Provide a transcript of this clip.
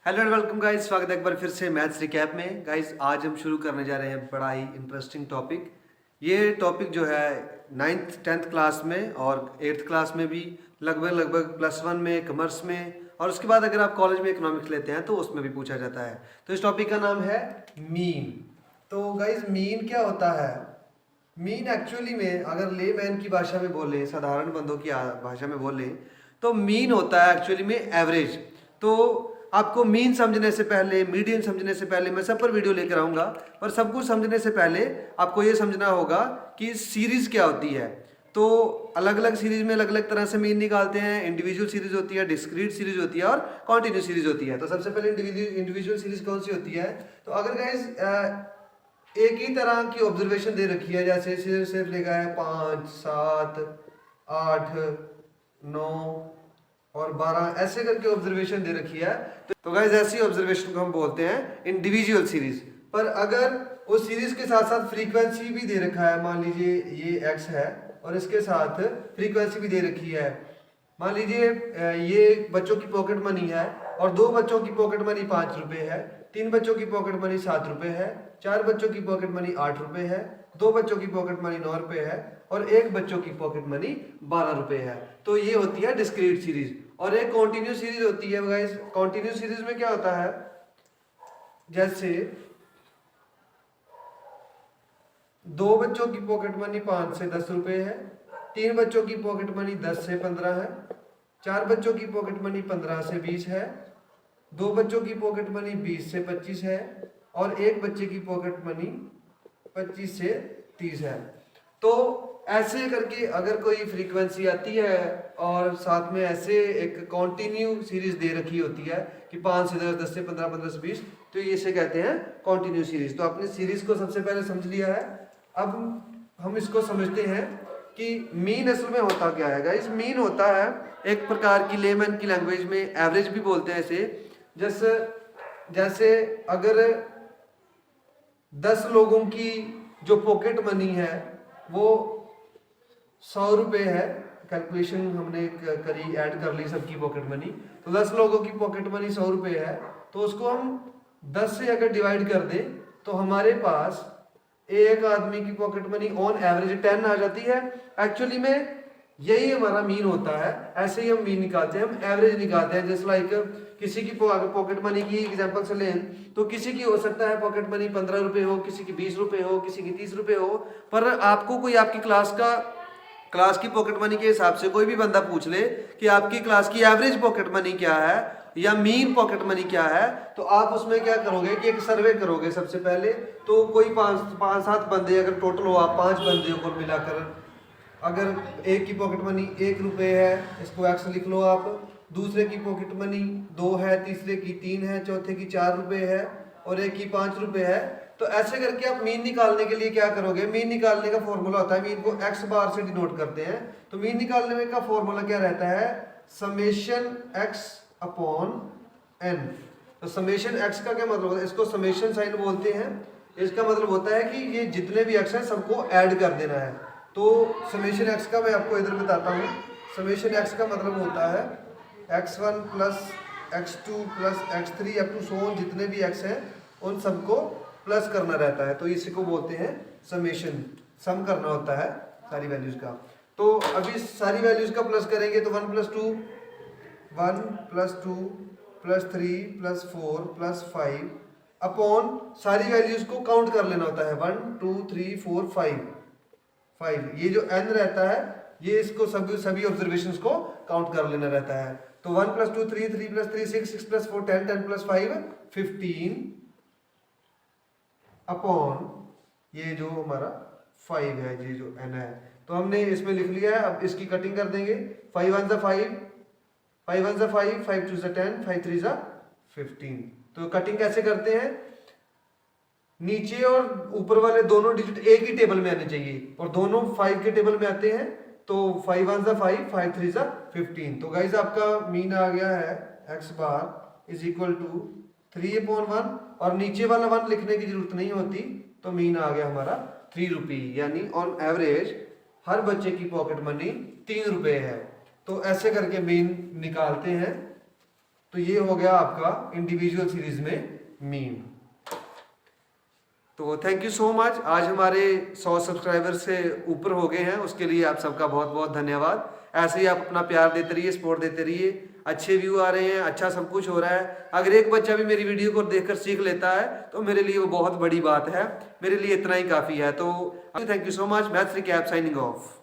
Hello and welcome guys, स्वागत है एक बार फिर से मैथ्स रिकैप में। गाइस आज हम शुरू करने जा रहे हैं बड़ा ही इंटरेस्टिंग टॉपिक। ये टॉपिक जो है 9th 10th क्लास में और 8th क्लास में भी लगभग +1 में, कॉमर्स में, और उसके बाद अगर आप कॉलेज में इकोनॉमिक्स लेते हैं तो उसमें भी पूछा जाता है। तो इस टॉपिक का नाम है मीन। तो गाइस मीन क्या होता है? मीन एक्चुअली में अगर लेमैन की भाषा में बोले, साधारण बंदों की भाषा में बोले, तो मीन होता है एक्चुअली में एवरेज। तो आपको मीन समझने से पहले, मीडियन समझने से पहले, मैं सब पर वीडियो लेकर आऊँगा, पर सब कुछ समझने से पहले आपको ये समझना होगा कि सीरीज़ क्या होती है। तो अलग अलग सीरीज में अलग अलग तरह से मीन निकालते हैं। इंडिविजुअल सीरीज होती है, डिस्क्रीट सीरीज होती है और कॉन्टिन्यूस सीरीज होती है। तो सबसे पहले इंडिविजुअल सीरीज कौन सी होती है? तो अगर गाइस एक ही तरह की ऑब्जर्वेशन दे रखी है, जैसे सिर्फ लिखा है 5, 7, 8, 9 और 12, ऐसे करके ऑब्जर्वेशन दे रखी है, तो गाइस ऐसी ऑब्जर्वेशन को हम बोलते हैं इंडिविजुअल सीरीज। पर अगर उस सीरीज के साथ साथ फ्रीक्वेंसी भी दे रखा है, मान लीजिए ये x है और इसके साथ फ्रीक्वेंसी भी दे रखी है। मान लीजिए ये बच्चों की पॉकेट मनी है और 2 बच्चों की पॉकेट मनी 5 रुपए है, 3 बच्चों की पॉकेट मनी 7 रुपए है, 4 बच्चों की पॉकेट मनी 8 रुपए है, 2 बच्चों की पॉकेट मनी 9 रुपए है और 1 बच्चों की पॉकेट मनी 12 रुपए है। तो ये होती है डिस्क्रीट सीरीज। और एक कॉन्टिन्यूस सीरीज होती है गाइस। कॉन्टिन्यूस सीरीज में क्या होता है? जैसे 2 बच्चों की पॉकेट मनी 5 से 10 रुपए है, 3 बच्चों की पॉकेट मनी 10 से 15 है, 4 बच्चों की पॉकेट मनी 15 से 20 है, 2 बच्चों की पॉकेट मनी 20 से 25 है और 1 बच्चे की पॉकेट मनी 25 से 30 है। तो ऐसे करके अगर कोई फ्रीक्वेंसी आती है और साथ में ऐसे एक कॉन्टिन्यू सीरीज दे रखी होती है कि 5 से 10, 10 से 15, 15 से 20, तो ये इसे कहते हैं कॉन्टिन्यू सीरीज। तो आपने सीरीज को सबसे पहले समझ लिया है। अब हम इसको समझते हैं कि मीन असल में होता क्या है गाइस। मीन होता है एक प्रकार की, लेमैन की लैंग्वेज में एवरेज भी बोलते हैं इसे। जैसे अगर 10 लोगों की जो पॉकेट मनी है वो 100 रुपये है, कैलकुलेशन हमने करी, ऐड कर ली सबकी पॉकेट मनी, तो 10 लोगों की पॉकेट मनी 100 रुपये है। तो उसको हम 10 से अगर डिवाइड कर दें तो हमारे पास एक आदमी की पॉकेट मनी ऑन एवरेज 10 आ जाती है। एक्चुअली में यही हमारा मीन होता है। ऐसे ही हम मीन निकालते हैं, हम एवरेज निकालते हैं। जैसे लाइक किसी की पॉकेट मनी की एग्जांपल से लें तो किसी की हो सकता है पॉकेट मनी 15 रुपये हो, किसी की 20 रुपये हो, किसी की 30 रुपये हो। पर आपको कोई आपकी क्लास की पॉकेट मनी के हिसाब से कोई भी बंदा पूछ ले कि आपकी क्लास की एवरेज पॉकेट मनी क्या है या मीन पॉकेट मनी क्या है, तो आप उसमें क्या करोगे कि एक सर्वे करोगे सबसे पहले। तो कोई 5-7 बंदे अगर टोटल हो, आप 5 बंदे को मिलाकर, अगर एक की पॉकेट मनी 1 रुपये है, इसको एक्स लिख लो आप, दूसरे की पॉकेट मनी 2 है, तीसरे की 3 है, चौथे की 4 रुपये है और एक की 5 रुपये है। तो ऐसे करके आप मीन निकालने के लिए क्या करोगे? मीन निकालने का फॉर्मूला होता है, मीन को एक्स बार से डिनोट करते हैं। तो मीन निकालने में का फॉर्मूला क्या रहता है? Summation X upon N. तो समेशन एक्स का क्या मतलब होता है? इसको समेशन साइन बोलते हैं। इसका मतलब होता है कि ये जितने भी एक्स हैं सबको ऐड कर देना है। तो समेशन एक्स का मैं आपको इधर बताता हूँ। समेशन एक्स का मतलब होता है x1 plus x2 plus x3 up to so जितने भी x हैं उन सबको प्लस करना रहता है। तो इसी को बोलते हैं समेशन, सम करना होता है सारी वैल्यूज का। तो अभी सारी वैल्यूज का प्लस करेंगे तो 1 + 2, 1 + 2 + 3 + 4 + 5 अपॉन सारी वैल्यूज को काउंट कर लेना होता है। 1 2 3 4 5। ये जो n रहता है ये इसको सभी ऑब्जर्वेशंस को काउंट कर लेना रहता है। तो 1 + 2 3, 3 + 3 6, 6 + 4 10, 10 + 5 15 अपॉन ये जो हमारा 5 है, ये जो n है, तो हमने इसमें लिख लिया है। अब इसकी कटिंग कर देंगे। 5 1 = 5, 5 1 = 5, 5 2 = 10, 5 3 = 15। तो कटिंग कैसे करते हैं? नीचे और ऊपर वाले दोनों डिजिट एक ही टेबल में आने चाहिए और दोनों 5 के टेबल में आते हैं। तो 5 1 = 5, 5 3 = 15। तो गाइज आपका मीन आ गया है x बार = 3/1 और नीचे वाला 1 लिखने की जरूरत नहीं होती। तो मीन आ गया हमारा 3 रुपये, यानी ऑन एवरेज हर बच्चे की पॉकेट मनी 3 रुपये है। तो ऐसे करके मीन निकालते हैं। तो ये हो गया आपका इंडिविजुअल सीरीज में मीन। तो थैंक यू सो मच। आज हमारे 100 सब्सक्राइबर से ऊपर हो गए हैं, उसके लिए आप सबका बहुत बहुत धन्यवाद। ऐसे ही आप अपना प्यार देते रहिए, सपोर्ट देते रहिए। अच्छे व्यू आ रहे हैं, अच्छा सब कुछ हो रहा है। अगर एक बच्चा भी मेरी वीडियो को देखकर सीख लेता है तो मेरे लिए वो बहुत बड़ी बात है, मेरे लिए इतना ही काफ़ी है। तो thank you so much. Maths recap signing off.